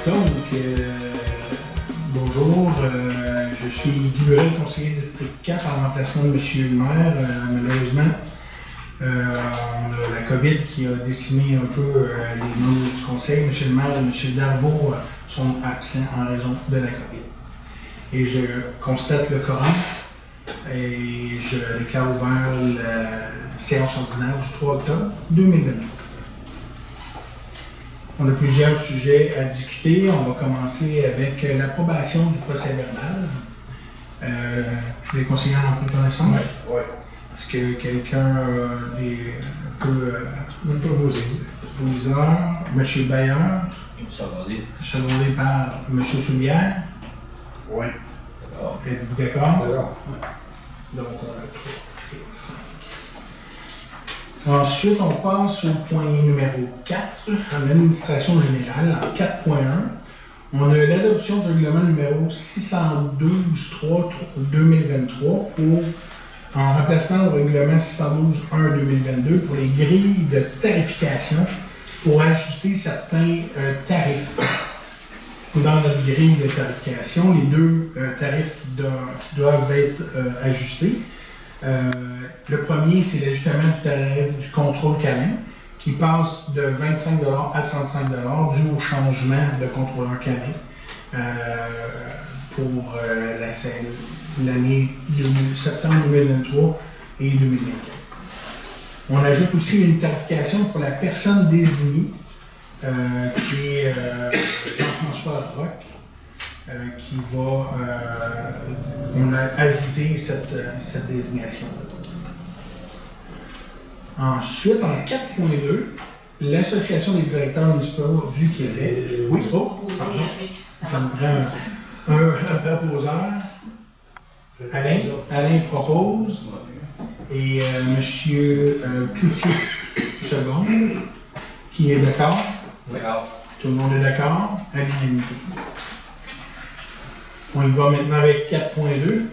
Donc, bonjour, je suis Guy Burel, conseiller district 4 en remplacement de M. le maire. Malheureusement, on a la COVID qui a décimé un peu les membres du conseil. M. le maire et M. Darbo sont absents en raison de la COVID. Et je constate le quorum et je déclare ouvert la séance ordinaire du 3 octobre 2023. On a plusieurs sujets à discuter. On va commencer avec l'approbation du procès-verbal. Tous les conseillers en ont pris connaissance? Oui. Est-ce que quelqu'un peut proposeur? M. Bayard? Secondé par M. Soulière? Oui. Êtes-vous d'accord? D'accord. Donc, on a 3 et 5. Ensuite, on passe au point numéro 4, en administration générale, en 4.1. On a l'adoption du règlement numéro 612-3-2023 en remplacement au règlement 612-1-2022 pour les grilles de tarification pour ajuster certains tarifs. Dans notre grille de tarification, les deux tarifs qui doivent être ajustés. Le premier, c'est l'ajustement du tarif du contrôle canin qui passe de 25 $ à 35 $ dû au changement de contrôleur canin pour l'année septembre 2023 et 2024. On ajoute aussi une tarification pour la personne désignée qui est Jean-François Roch. Qui va, on a ajouté cette désignation-là. Ensuite, en 4.2, l'Association des directeurs municipaux du Québec. Oui, pardon. Ça me prend un proposeur. Alain propose. Et M. Cloutier seconde. Qui est d'accord? Oui. Tout le monde est d'accord? À l'unanimité. On y va maintenant avec 4.2.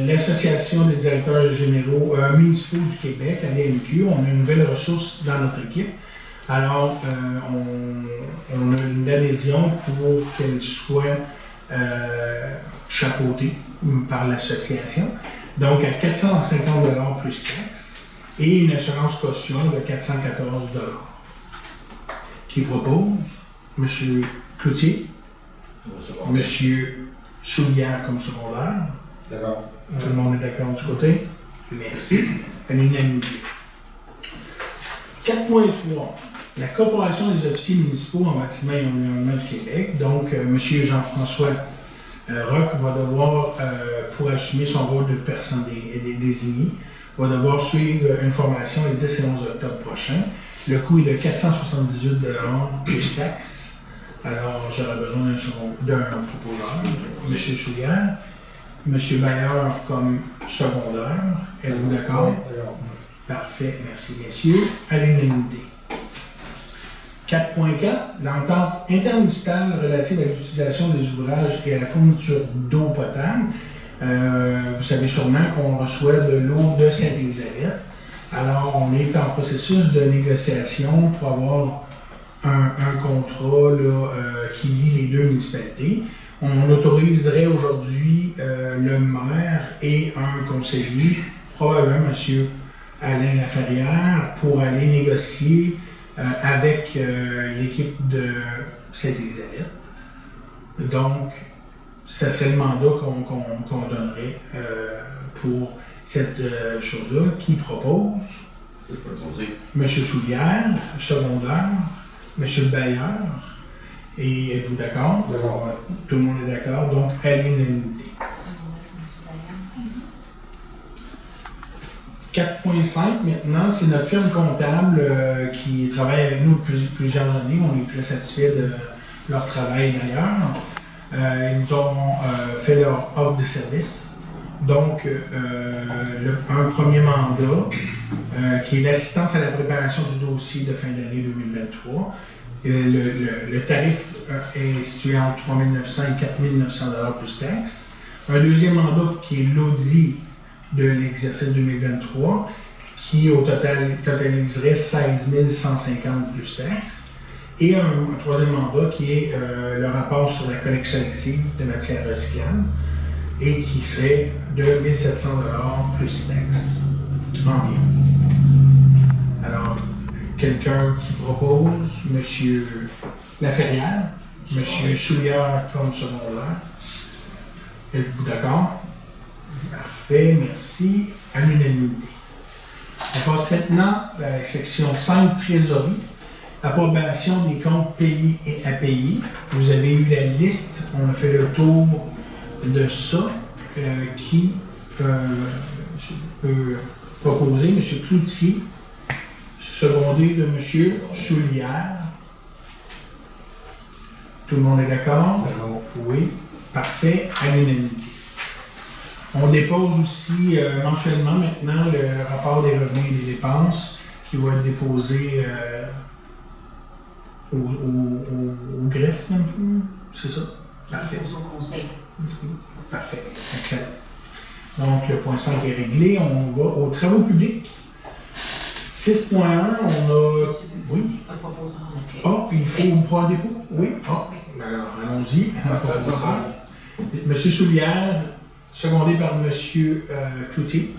L'Association des directeurs généraux municipaux du Québec, la LMQ, on a une nouvelle ressource dans notre équipe. Alors, on a une adhésion pour qu'elle soit chapeautée par l'association. Donc, à 450 $ plus taxes et une assurance caution de 414 $. Qui propose? M. Cloutier. M. Soulière comme secondaire. D'accord. Tout le monde est d'accord du côté? Merci. À l'unanimité. 4.3. La Corporation des officiers municipaux en bâtiment et environnement du Québec. Donc, M. Jean-François Roch va devoir, pour assumer son rôle de personne désignée, va devoir suivre une formation les 10 et 11 octobre prochains. Le coût est de 478 $ plus taxes. Alors, j'aurais besoin d'un proposeur, M. Soulière, M. Bayard comme secondaire. Êtes-vous d'accord? Oui. Parfait, merci messieurs. À l'unanimité. 4.4, l'entente intermunicipale relative à l'utilisation des ouvrages et à la fourniture d'eau potable. Vous savez sûrement qu'on reçoit de l'eau de Sainte-Élisabeth. Alors, on est en processus de négociation pour avoir un contrat là, qui lie les deux municipalités. On autoriserait aujourd'hui le maire et un conseiller, probablement M. Alain Laferrière, pour aller négocier avec l'équipe de Sainte-Élisabeth. Donc, ce serait le mandat qu'on donnerait pour cette chose-là. Qui propose? M. Soulière, secondaire. M. Bayard, et êtes-vous d'accord? D'accord. Tout le monde est d'accord, donc à l'unanimité. 4.5 maintenant, c'est notre firme comptable qui travaille avec nous depuis plusieurs années. On est très satisfait de leur travail d'ailleurs. Ils nous ont fait leur offre de service. Donc, un premier mandat qui est l'assistance à la préparation du dossier de fin d'année 2023. Le tarif est situé entre 3 900 et 4 900 $ plus taxes. Un deuxième mandat qui est l'audit de l'exercice 2023, qui au total totaliserait 16 150 plus taxes. et un troisième mandat qui est le rapport sur la collecte sélective de matières recyclables et qui serait de 1 700 $ plus taxes environ. Alors, quelqu'un qui propose, M. Laferrière, M. Soulière comme secondaire. Êtes-vous d'accord? Parfait, merci. À l'unanimité. On passe maintenant à la section 5, trésorerie. Approbation des comptes payés et à payer. Vous avez eu la liste, on a fait le tour de ça. Qui peut proposer? M. Cloutier, secondé de M. Soulière. Tout le monde est d'accord? Oui. Parfait, à l'unanimité. On dépose aussi mensuellement maintenant le rapport des revenus et des dépenses qui va être déposé au greffe, c'est ça? Parfait. Au conseil. Parfait, excellent. Donc le point 5 est réglé, on va aux travaux publics. 6.1, on a... Oui? Un proposeur en accueil. Ah, il faut prendre un dépôt? Oui? Ah, alors allons-y. Monsieur Soulière, secondé par Monsieur Cloutier.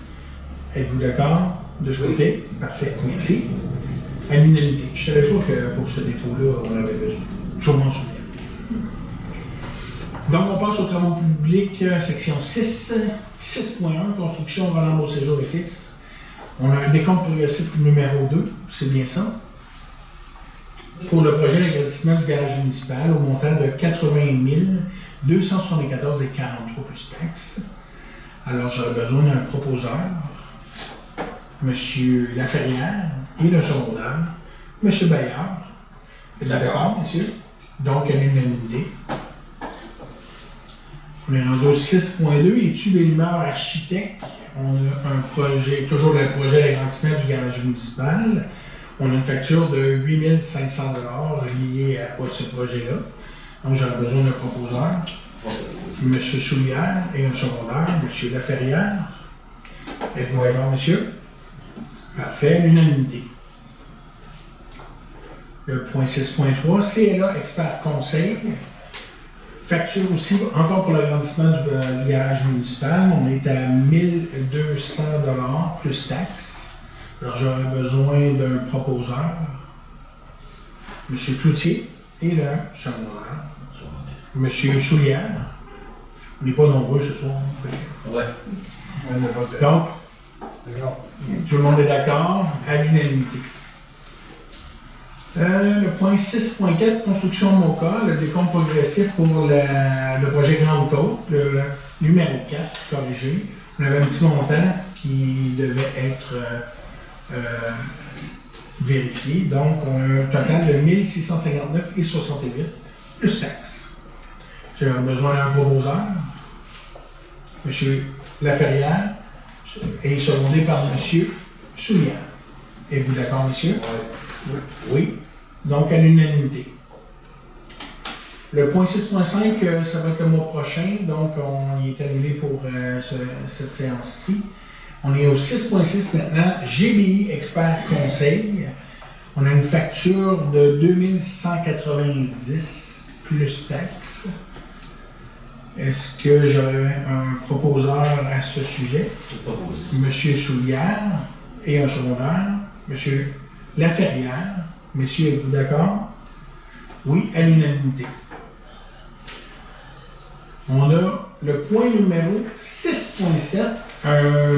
Êtes-vous d'accord de ce côté? Parfait, merci. À l'unanimité. Je ne savais pas que pour ce dépôt-là, on avait besoin. Je m'en souviens. Donc, on passe aux travaux publics, section 6, 6.1, construction, Roland Beauséjour et fils. On a un décompte progressif numéro 2, c'est bien ça? Pour le projet d'agrandissement du garage municipal au montant de 80 274,43 plus taxes. Alors, j'aurais besoin d'un proposeur, M. Laferrière, et le secondaire, M. Bayard. Êtes-vous d'accord, messieurs? Donc, à l'unanimité. On est rendu au 6.2, études et humeurs architecte. On a un projet, toujours le projet d'agrandissement du garage municipal. On a une facture de 8 500 $ liée à ce projet-là. Donc, j'aurais besoin d'un proposeur. M. Soulière et un secondaire, M. Laferrière. Êtes-vous d'accord, monsieur? Parfait, l'unanimité. Le point 6.3, CLA Expert Conseil. Facture aussi, encore pour l'agrandissement du garage municipal. On est à 1 200 $ plus taxes. Alors, j'aurais besoin d'un proposeur, M. Cloutier, et le secondaire, M. Soulière. On n'est pas nombreux ce soir. Ouais. Donc, tout le monde est d'accord, à l'unanimité. Le point 6.4, construction MOCA, le décompte progressif pour le projet Grande Côte, le numéro 4, corrigé. On avait un petit montant qui devait être vérifié. Donc, on a un total de 1659,68 plus taxes. J'ai besoin d'un proposeur, M. Laferrière, et secondé par M. Soulière. Êtes-vous d'accord, monsieur? Oui. Oui. Donc, à l'unanimité. Le point 6.5, ça va être le mois prochain, donc on y est annulé pour cette séance-ci. On est au 6.6 maintenant, GBI Expert Conseil. On a une facture de 2190 plus taxes. Est-ce que j'aurais un proposeur à ce sujet? Monsieur Soulière et un secondaire. Monsieur Laferrière. Messieurs, êtes-vous d'accord? Oui, à l'unanimité. On a le point numéro 6.7.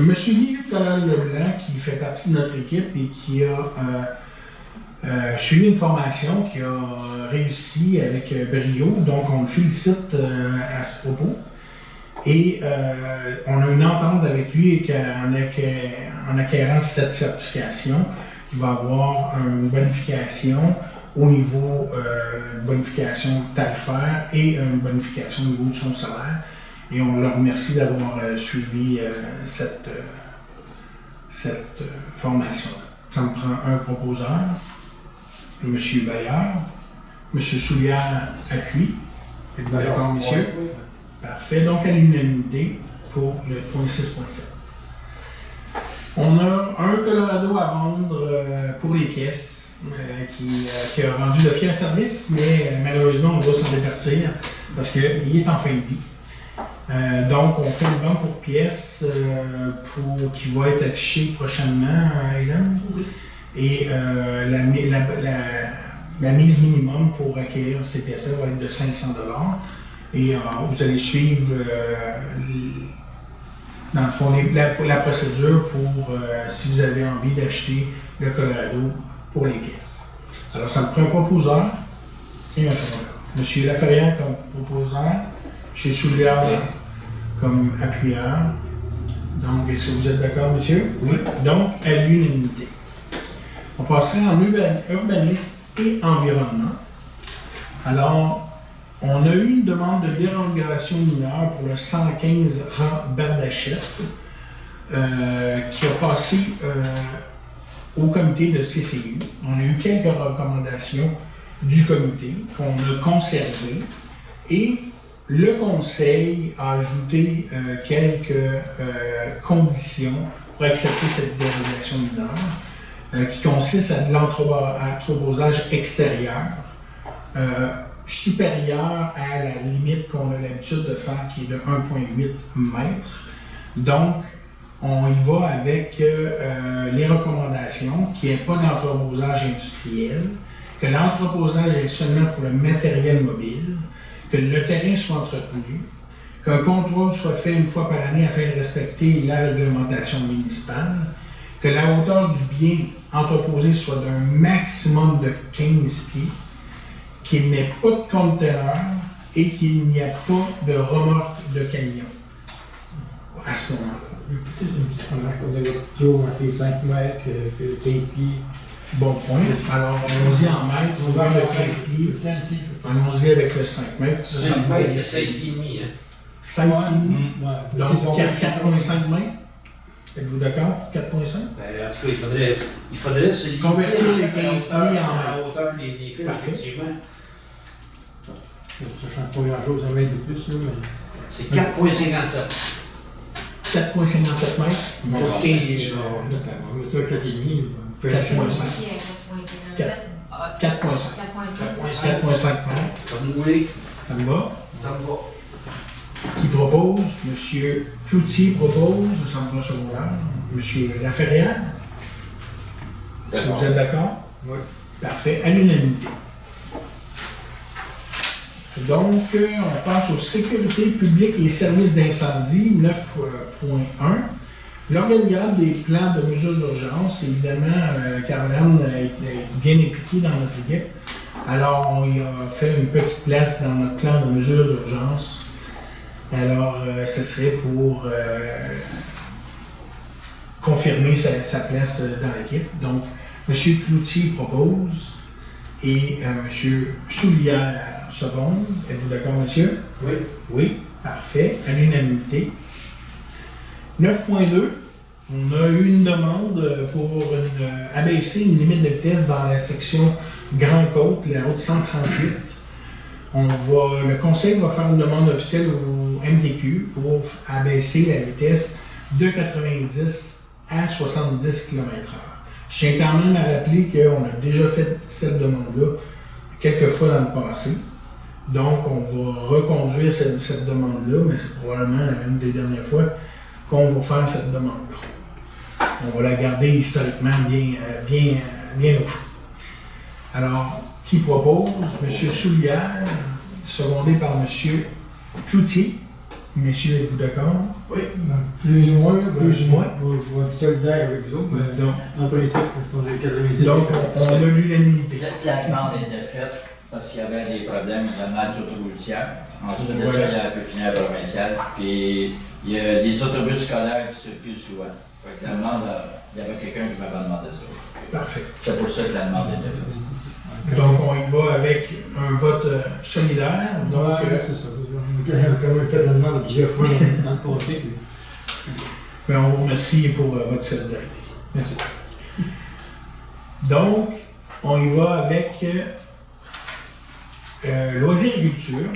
Monsieur Guy-Nicolas Leblanc, qui fait partie de notre équipe et qui a suivi une formation, qui a réussi avec brio. Donc, on le félicite à ce propos. Et on a une entente avec lui en acquérant cette certification, il va avoir une bonification au niveau une bonification tarifaire et une bonification au niveau de son salaire. Et on le remercie d'avoir suivi cette formation-là. Ça me prend un proposeur, M. Bayard, M. Soulière appuie. Êtes-vous d'accord, messieurs? Oui. Parfait. Donc, à l'unanimité pour le point 6.7. On a un Colorado à vendre pour les pièces. qui a rendu de fiers services, mais malheureusement, on doit s'en départir parce qu'il est en fin de vie. Donc, on fait une vente pour pièces qui va être affichée prochainement, Hélène. Oui. Et la mise minimum pour acquérir ces pièces-là va être de 500 $. Et vous allez suivre, dans le fond, la procédure pour si vous avez envie d'acheter le Colorado pour les pièces. Alors, ça me prend un proposeur et un chômeur. Monsieur Laferrière comme proposeur, M. Souliard comme appuyeur. Donc, est-ce que vous êtes d'accord, monsieur? Oui. Donc, à l'unanimité. On passerait en urbanisme et environnement. Alors, on a eu une demande de dérogation mineure pour le 115 rang Bardachette qui a passé au comité de CCU. On a eu quelques recommandations du comité qu'on a conservées et le conseil a ajouté quelques conditions pour accepter cette dérogation mineure qui consiste à de l'entreposage extérieur supérieur à la limite qu'on a l'habitude de faire qui est de 1,8 mètres. Donc, on y va avec les recommandations qu'il n'y ait pas d'entreposage industriel, que l'entreposage est seulement pour le matériel mobile, que le terrain soit entretenu, qu'un contrôle soit fait une fois par année afin de respecter la réglementation municipale, que la hauteur du bien entreposé soit d'un maximum de 15 pieds, qu'il n'y ait pas de conteneur et qu'il n'y a pas de remorque de camion à ce moment-là. Peut-être une petite remarque, on avait plutôt marqué 5 mètres que 15 pieds. Bon point. Alors, allons-y en mètres, on va le 15 pieds. Allons-y avec le 5 mètres. 5 mètres, c'est 16 pieds et demi. 16 pieds et demi? Donc, 4,5 mètres? Êtes-vous d'accord pour 4,5? En tout cas, il faudrait se convertir les 15 pieds en mètres. À hauteur des fils, effectivement. Ça ne change pas grand-chose, un mètre de plus, là, mais... C'est 4,57. 4,57 mètres. Pour 15 pieds. On met ça à 4,5. 4,5. 4,5 mètres. Comme vous voulez. Ça me va? Ça me va. Qui propose? Monsieur Cloutier propose, au centre secondaire. Monsieur Laferrière? Est-ce que vous êtes d'accord? Oui. Parfait. À l'unanimité. Donc, on passe aux sécurités publiques et services d'incendie, 9.1. L'organigramme des plans de mesures d'urgence, évidemment, Caroline a été bien impliquée dans notre équipe. Alors, on y a fait une petite place dans notre plan de mesures d'urgence. Alors, ce serait pour confirmer sa place dans l'équipe. Donc, M. Cloutier propose et M. Soulière seconde. Êtes-vous d'accord, monsieur? Oui. Oui, parfait. À l'unanimité. 9.2. On a eu une demande pour abaisser une limite de vitesse dans la section Grand Côte, la route 138. Le conseil va faire une demande officielle au MTQ pour abaisser la vitesse de 90 à 70 km/h. Je tiens quand même à rappeler qu'on a déjà fait cette demande-là quelques fois dans le passé. Donc, on va reconduire cette demande-là, mais c'est probablement une des dernières fois qu'on va faire cette demande-là. On va la garder historiquement bien au chaud. Alors, qui propose? M. Soulière, secondé par M. Cloutier. Messieurs, êtes-vous d'accord? Oui. Plus ou moins. Plus ou moins. On va être solidaire avec vous autres, mais Donc, en principe, on est 90. donc on a l'unanimité. La demande était faite parce qu'il y avait des problèmes de l'autoroute routière. Ensuite de ça, Voilà. il y a la pépinière provinciale. Puis il y a des autobus scolaires qui circulent souvent. Fait que la demande, il y avait quelqu'un qui m'avait demandé ça. Parfait. C'est pour ça que la demande était faite. Donc, on y va avec un vote solidaire. Donc, c'est ça. On a quand même fait la demande plusieurs fois dans le passé. ben, on vous remercie pour votre solidarité. Merci. Donc, on y va avec loisirs et culture.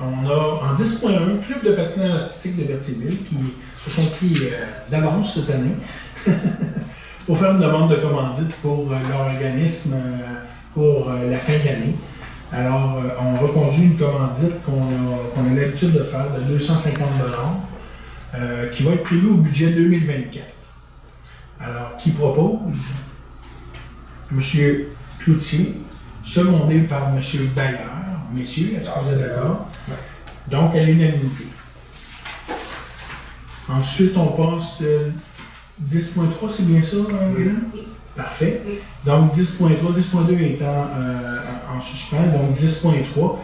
On a en 10.1 Club de patinage artistique de Berthierville qui se sont pris d'avance cette année pour faire une demande de commandite pour leur organisme pour la fin de l'année. Alors, on reconduit une commandite qu'on a l'habitude de faire de 250 $, qui va être prévue au budget 2024. Alors, qui propose? M. Cloutier, secondé par M. Bayer. Messieurs, est-ce que vous êtes d'accord? Donc, à l'unanimité. Ensuite, on passe 10.3, c'est bien ça, Hélène? Parfait. Donc, 10.3, 10.2 étant en suspens, donc 10.3.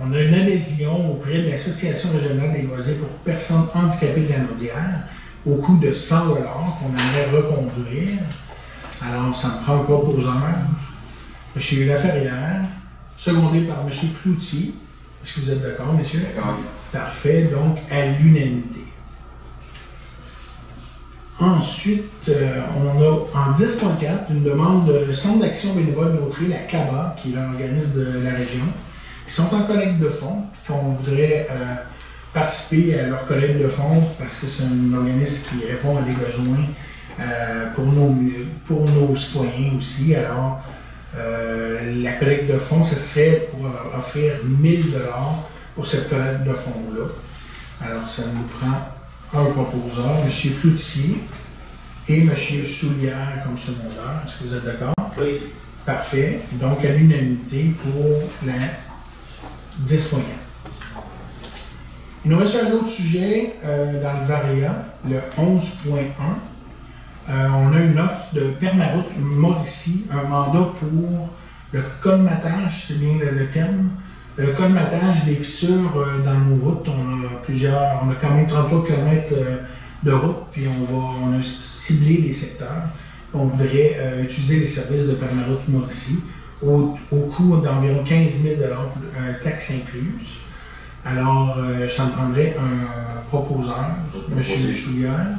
On a une adhésion auprès de l'Association régionale des loisirs pour personnes handicapées de la Naudière au coût de 100 $ qu'on aimerait reconduire. Alors, ça me prend un proposeur. M. Laferrière, secondé par M. Cloutier. Est-ce que vous êtes d'accord, messieurs? D'accord. Parfait, donc à l'unanimité. Ensuite, on a en 10.4 une demande de Centre d'action bénévole d'Autrey, la CABA, qui est l'organisme de la région, qui sont en collecte de fonds, puis qu'on voudrait participer à leur collecte de fonds parce que c'est un organisme qui répond à des besoins pour nos citoyens aussi. Alors, la collecte de fonds, ce serait pour offrir 1000 $ pour cette collecte de fonds-là. Alors, ça nous prend un proposeur, M. Cloutier et M. Soulière comme secondaire. Est-ce que vous êtes d'accord? Oui. Parfait. Donc, à l'unanimité pour la 10.4. Il nous reste un autre sujet dans le VARIA, le 11.1. On a une offre de Permaroute Mauricie, un mandat pour le colmatage, c'est bien le terme, le colmatage des fissures dans nos routes. On a quand même 33 km de route, puis on a ciblé des secteurs. On voudrait utiliser les services de Permaroute Mauricie au coût d'environ 15 000 $, taxes incluses. Alors, ça me prendrait un proposeur, M. Choulière,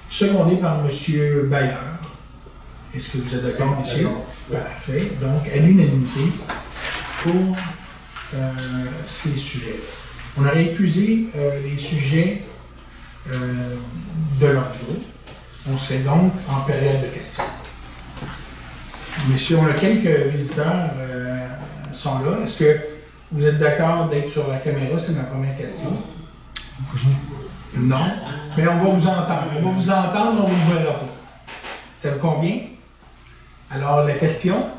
secondé par M. Bayer. Est-ce que vous êtes d'accord, monsieur? Parfait. Donc, à l'unanimité pour ces sujets. On aurait épuisé les sujets de l'ordre du jour. On serait donc en période de questions. Messieurs, on a quelques visiteurs sont là. Est-ce que vous êtes d'accord d'être sur la caméra? C'est ma première question. Non? Mais on va vous entendre. On va vous entendre, mais on ne vous verra pas. Ça vous convient? Alors, la question?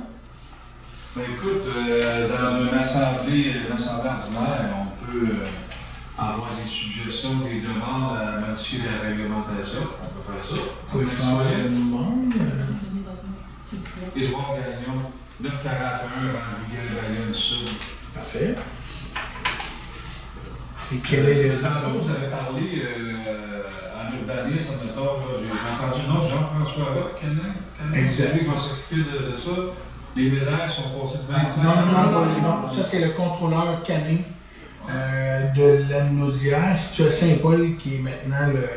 Ben écoute, dans une assemblée ordinaire, on peut avoir des suggestions, des demandes à modifier la réglementation. On peut faire ça. Vous pouvez faire une demande. Édouard Gagnon, 941 rue Miguel Bayonne Sud. Parfait. Et quel est le... Tantôt, vous avez parlé en urbanisme, j'ai entendu le nom de Jean-François Roch, Canet. Exact. Lui qui va s'occuper de ça. Les médailles sont passées de 25 Non. Ça, c'est le contrôleur Canet de la Naudière, situé à Saint-Paul, qui est maintenant le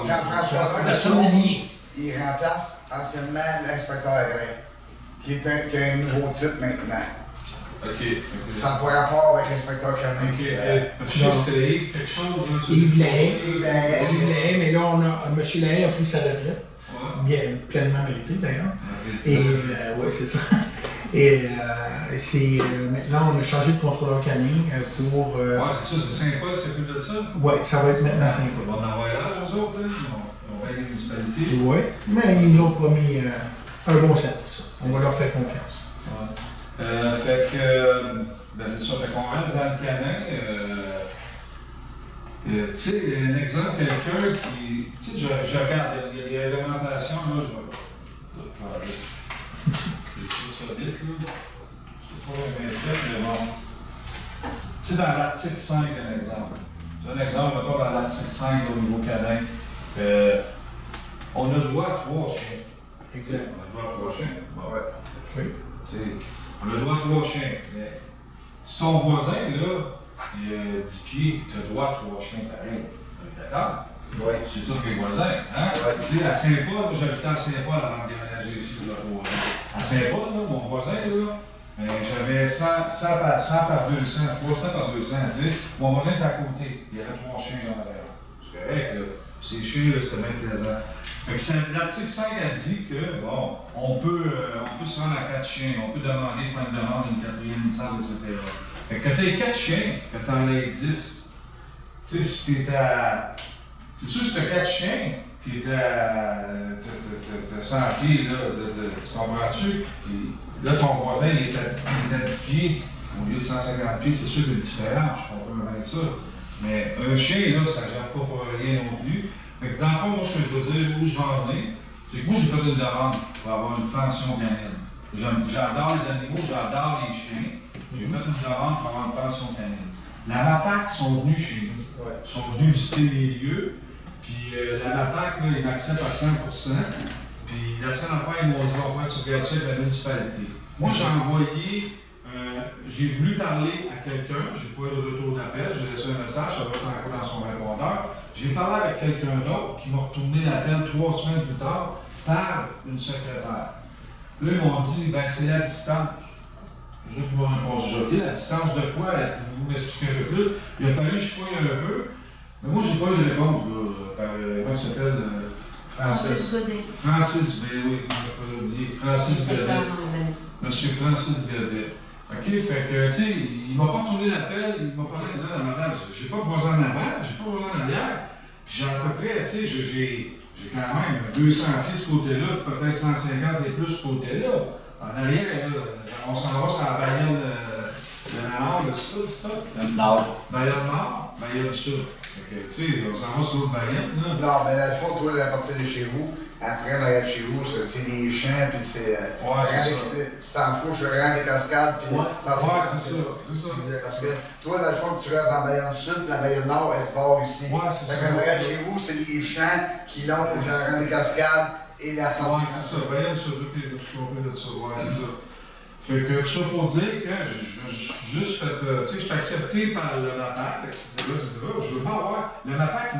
Jean-François Roch, il remplace anciennement l'inspecteur agréé, qui a un nouveau titre maintenant. OK. Ça n'a pas rapport avec l'inspecteur Canet. Je sais que c'était Yves quelque chose. Yves Lahaye, mais là, M. Lahaye a pris sa retraite. Bien, pleinement mérité d'ailleurs. Et oui, c'est ça. Et maintenant, on a changé de contrôleur canin pour. Ouais, c'est ça, c'est Saint-Paul, c'est plus de ça? Oui, ça va être maintenant Saint-Paul. On va en avoir l'âge, eux autres, là? On va aider les municipalités. Oui, mais ils nous ont promis un bon service. On va leur faire confiance. Ouais. Fait que, c'est ça, fait qu'on reste dans le canin. Tu sais, un exemple, quelqu'un qui. Tu sais, je regarde, il y a des réglementations, là, je vais écrire ça vite, là. Je sais pas bien fait, mais bon. Tu sais, dans l'article 5, un exemple. C'est un exemple, mettons, dans l'article 5 au niveau canin. On a droit à 3 chiens. Exact. On a droit à 3 chiens. Bon, ouais. Oui. On a droit à 3 chiens. Mais son voisin, là, il a 10 pieds, tu as droit à 3 chiens pareil. D'accord? Oui. C'est tous les voisins. Hein? Ouais. Tu sais, à Saint-Paul, j'habitais à Saint-Paul avant de déménager ici, là, à Saint-Paul, là, mon voisin, là, j'avais 100 par 200, 300 par 200, tu sais. Mon voisin était à côté, il y avait 3 chiens en arrière. c'est correct, là. Ces chiens, là, c'était bien plaisant. Fait que l'article 5 a dit que, bon, on peut se rendre à 4 chiens, on peut demander, faire une demande d'une 4e licence, etc. Fait que quand tu as 4 chiens, que tu en as 10, tu sais, si tu es à. C'est sûr que si tu as 4 chiens, tu es à. Tu as 100 pieds, là, tu comprends-tu? Puis là, ton voisin, il est à 10 pieds, au lieu de 150 pieds, c'est sûr qu'il y a une différence, je comprends bien ça. Mais un chien, là, ça ne gère pas pour rien non plus. Fait que dans le fond, moi, ce que je veux dire, où je vais en venir, c'est que moi, j'ai fait une demande pour avoir une pension canine. J'adore les animaux, j'adore les chiens. J'ai fait une demande pour avoir une pension canine. La MAPAC sont venus chez nous. Ils sont venus visiter les lieux. Puis la MAPAC, là, ils m'acceptent à 100%. Puis la seule affaire, ils m'ont dit, on va faire tu regardes ça avec la municipalité. Moi, j'ai envoyé, j'ai voulu parler à quelqu'un, j'ai pas eu de retour d'appel, j'ai laissé un message, ça va être encore dans son répondeur. J'ai parlé avec quelqu'un d'autre qui m'a retourné l'appel 3 semaines plus tard par une secrétaire. Là, ils m'ont dit, ben, c'est la distance. Je veux qu'ils m'ont répondu, la distance de quoi? Pouvez-vous m'expliquer un peu plus? Il a fallu que je fouille un peu. Mais moi, j'ai pas eu de réponse. Comment il s'appelle? Francis Godet. Francis, ben oui, je ne pas oublier. Francis Godet. Monsieur Francis Godet. OK, fait que, tu sais, il m'a pas retourné l'appel, il m'a parlé de la madame. J'ai pas de voisin en avant, j'ai pas de voisin en arrière. Puis j'ai à peu près, tu sais, j'ai quand même 200 pieds de ce côté-là, peut-être 150 et plus de ce côté-là. En arrière, là, on s'en va sur la Bayonne de la Nord, de ça. Nord. Bayonne Nord, Bayonne Sud. Fait que, tu sais, on s'en va sur l'autre Bayonne, là. Non, mais dans le fond, toi, à partir de chez vous, après, en arrière de chez vous, c'est des champs, puis c'est. Ouais, c'est ça. Tu t'en fous, je regarde des cascades, puis ça Ouais, c'est ça. Parce que toi, dans le fond, tu restes en Bayonne Sud, puis la Bayonne Nord, elle se barre ici. Ouais, c'est ça. Fait qu'en arrière de chez vous, c'est des champs qui longent des cascades et la Ouais, sensibilité. c'est ça. Bayonne Sud, je suis compris de ça. Ouais, c'est ça. Fait que ça pour dire que j'ai juste fait, tu sais, je suis accepté par le MAPAC, etc. Je veux pas avoir. Le MAPAC,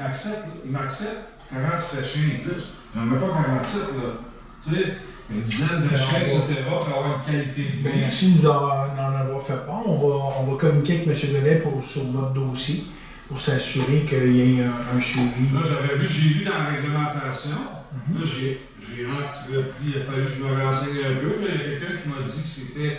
il m'accepte 47 chiens et plus. J'en veux pas 47, là. Tu sais, une dizaine de chiens, etc. pour avoir une qualité de vie. Bien, merci de nous en avoir fait part. On va communiquer avec M. Godet sur votre dossier pour s'assurer qu'il y ait un suivi. Là, j'ai vu dans la réglementation, là, j'ai rentré, il a fallu que je me renseigne un peu. Là, il y a quelqu'un qui m'a dit que c'était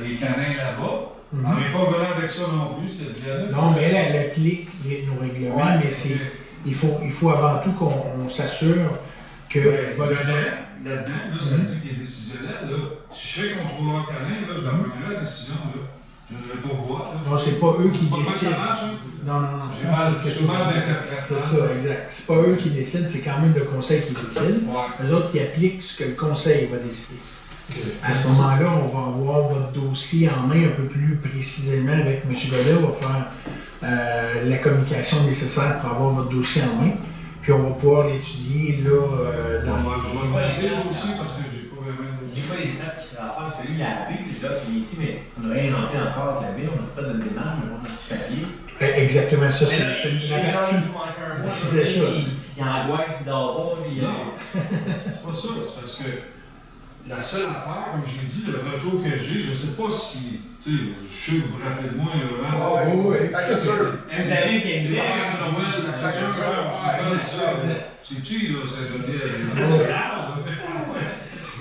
les canins là-bas. On n'est pas venu avec ça non plus, c'est-à-dire. Non, mais elle applique nos règlements, mais c'est. Il faut avant tout qu'on s'assure que là-dedans, ça dit qu'il est décisionnel. Là. Si je serais contrôleur canin, là, je donnerais la décision. Là. Je ne vais pas voir. Là. Non, c'est pas eux qui décident. décident. Ça marche, hein? Non. J'ai mal d'interprétation. C'est ça, exact. C'est pas eux qui décident, c'est quand même le conseil qui décide. Ouais. Eux autres qui appliquent ce que le conseil va décider. À ce moment-là, on va avoir votre dossier en main un peu plus précisément avec M. Godet. On va faire la communication nécessaire pour avoir votre dossier en main. Puis on va pouvoir l'étudier là dans Je vais l'étudier aussi parce que j'ai pas vraiment. C'est quoi les étapes qui seraient à faire? Parce que lui, il a la Bible, je dis là, tu es ici, mais on n'a rien inventé encore avec la Bible, on n'a pas de démarche, on n'a pas de petit papier. exactement ça, c'est la partie. C'est ça. Il angoisse, il dort pas, puis Non, c'est pas ça. C'est parce que la seule affaire, comme je l'ai dit, le retour que j'ai, je sais pas si, tu sais, je sais que vous vous rappelez de moi, vraiment. Oui, ta culture. vous savez qu'il y a une Les bière. affaires de Noël, la culture, c'est-tu, là, ça donnait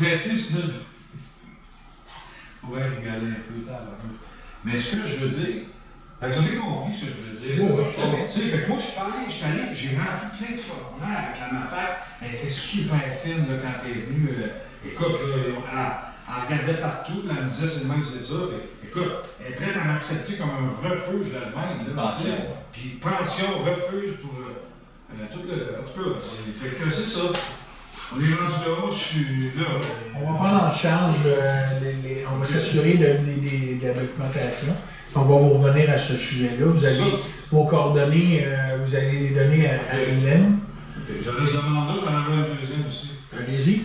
mais tu sais, faut bien rigoler un peu tard. Mais ce que je veux dire, vous avez compris ce que je veux dire. Oui, Tu sais, fait que moi, je suis allé, j'ai rempli plein de formulaires avec la MAPAC. Elle était super fine là, quand elle est venue. Écoute, là, elle regardait partout, elle me disait c'est le même, c'est ça. Écoute, elle est prête à m'accepter comme un refuge d'Allemagne. Pension. Puis pension, refuge pour tout le. En tout cas, fait que c'est ça. On est rendu là, moi je suis là. On va prendre en charge, on va s'assurer de la documentation. On va vous revenir à ce sujet-là. Vous avez vos coordonnées, vous allez les donner à Hélène. J'avais ce demande-là, j'en avais un deuxième aussi. Allez-y.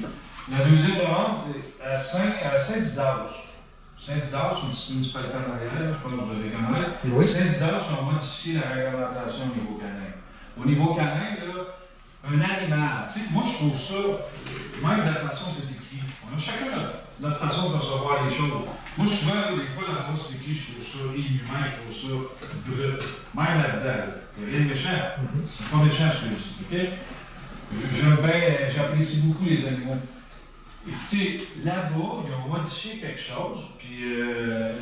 La deuxième demande, c'est à Saint-Didas. Saint-Didas, c'est une petite municipalité en arrière, je pense que vous avez connaître. Oui. Saint-Didas, on a modifié la réglementation au niveau canin. Au niveau canin, là, un animal, tu sais, moi je trouve ça, même de la façon dont c'est écrit, on a chacun notre façon de percevoir les choses. Moi, souvent, des fois, dans le c'est écrit, je trouve ça inhumain, je trouve ça brut. Même là-dedans, il n'y a rien de méchant. C'est pas méchant, ce que je dis, OK? J'aime bien, j'apprécie beaucoup les animaux. Écoutez, là-bas, ils ont modifié quelque chose, puis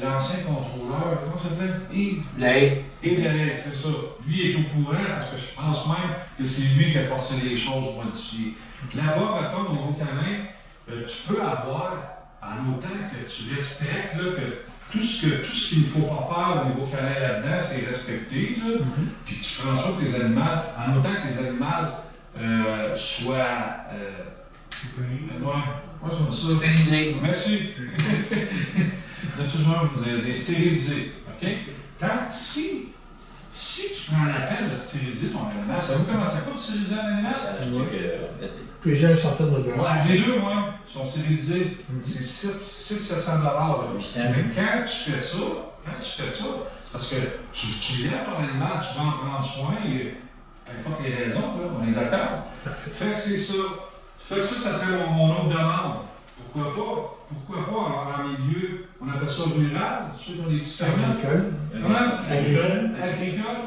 l'ancien contrôleur, comment ça s'appelle? Yves Lay, c'est ça. Lui est au courant, parce que je pense même que c'est lui qui a forcé les choses modifiées. Là-bas, mettons, au Nouveau-Canin, tu peux avoir, en autant que tu respectes, là, que tout ce qu'il ne faut pas faire au niveau canin là-dedans, c'est respecter, là, puis tu prends soin de tes animaux, en autant que tes animaux soient... Stérilisé. Merci. Là, toujours, vous avez des stérilisés. OK? Si tu prends la peine de stériliser ton animal, ça vous comment ça coûte de stériliser un animal? Plusieurs centaines de dollars. Ouais, les deux, moi, sont stérilisés. C'est 600-700 $. Mais quand tu fais ça, c'est parce que tu lèves ton animal, tu vas en prendre soin, et peu importe les raisons, là, on est d'accord. Fait que c'est ça. Fait que ça serait mon autre demande. Pourquoi pas en milieu, on appelle ça rural, ceux qui ont des petits ferments. Agricole.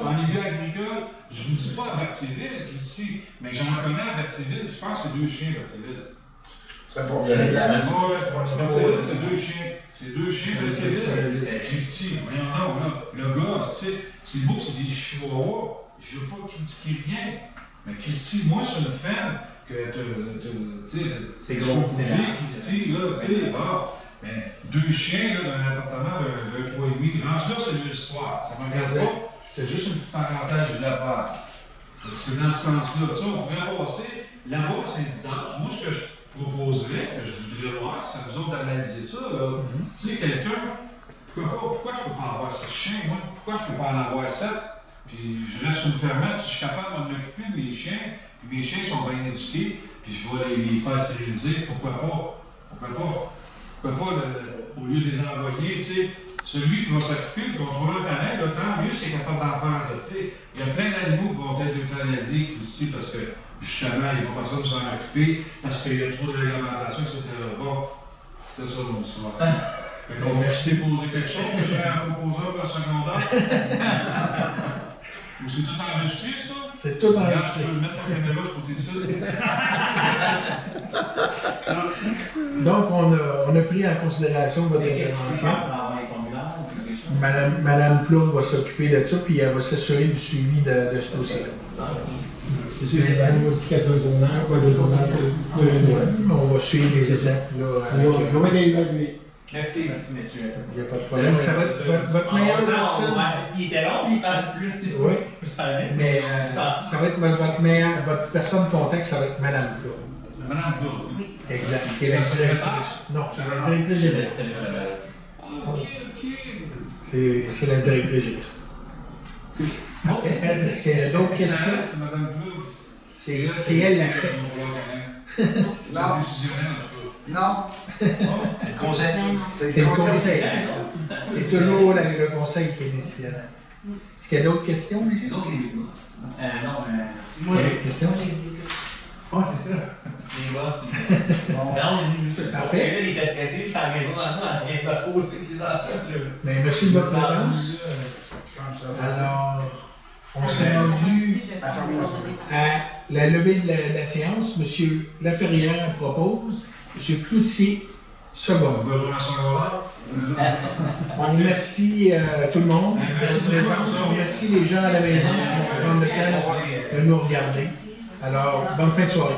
En milieu agricole, je ne vous dis pas à Berthierville, ici, mais j'en connais à Berthierville, je pense que c'est 2 chiens à Berthierville. C'est bon. Berthierville, c'est 2 chiens. C'est 2 chiens Berthierville. Christy, voyons donc, là, le gars, c'est beau que c'est des chihuahuas, je ne veux pas critiquer rien, mais Christy, moi, je suis une femme. C'est gros bouger ici, là, tu sais, mais 2 chiens là, dans un appartement de 3,5, range là, c'est une histoire. Ça ne me regarde pas, c'est juste une petite parenthèse, je voulais faire. C'est dans ce sens-là. Tu sais, on pourrait passer là-bas à Saint-Didange. Moi, ce que je proposerais, que je voudrais voir, c'est à nous autres d'analyser ça. Tu sais, quelqu'un, pourquoi je ne peux pas avoir 6 chiens, moi? Pourquoi je ne peux pas en avoir 7? Puis je reste une fermette, si je suis capable de m'occuper de mes chiens. Mes chiens sont bien éduqués, puis je vais les faire stériliser, pourquoi pas, au lieu de les envoyer, tu sais, celui qui va s'occuper, le contrôleur canin, tant mieux c'est capable d'en faire adopter. Il y a plein d'animaux qui vont être euthanasiés ici parce que, justement, il n'y a pas personne qui s'en occuper, parce qu'il y a trop de réglementation, etc. Bon, c'est ça mon histoire. Donc, merci de poser quelque chose, que j'ai un proposeur pour le secondaire. Ou c'est tout enregistré, ça? C'est tout enregistré. Regarde, tu peux mettre ta caméra sur côté de ça. Donc, on a pris en considération votre intervention. Madame Plourde va s'occuper de ça, puis elle va s'assurer du suivi de ce dossier-là. C'est sûr, c'est pas une modification zonage, pas de zonage. On va suivre les étapes. On va l'évaluer. Merci, messieurs. Il n'y a pas de problème. Ça va être votre meilleure personne. Il était long, mais il parle plus. Oui. Mais ça va être votre personne contact, ça va être Madame Plourde. Madame Plourde. Oui. Exact. Et la directrice. Non, c'est la directrice générale. OK. C'est la directrice générale. Parfait. Est-ce qu'il y a d'autres questions? C'est Madame Plourde. C'est elle la chef. Non. Non. C'est le conseil. C'est le conseil. C'est toujours le conseil qui est décisionnaire. Est-ce qu'il y a d'autres questions, monsieur? Donc, Moi, des questions? Ouais, c'est ça. Les boss. Parfait. Il était stressé, je suis à la maison dans le en train de poser ses affaires. Mais merci de votre présence. Alors, on s'est rendu à la levée de la séance. Monsieur Laferrière propose, Monsieur Cloutier second. On remercie tout le monde pour votre présence. On remercie les gens à la maison qui vont prendre le temps de nous regarder. Alors, bonne fin de soirée.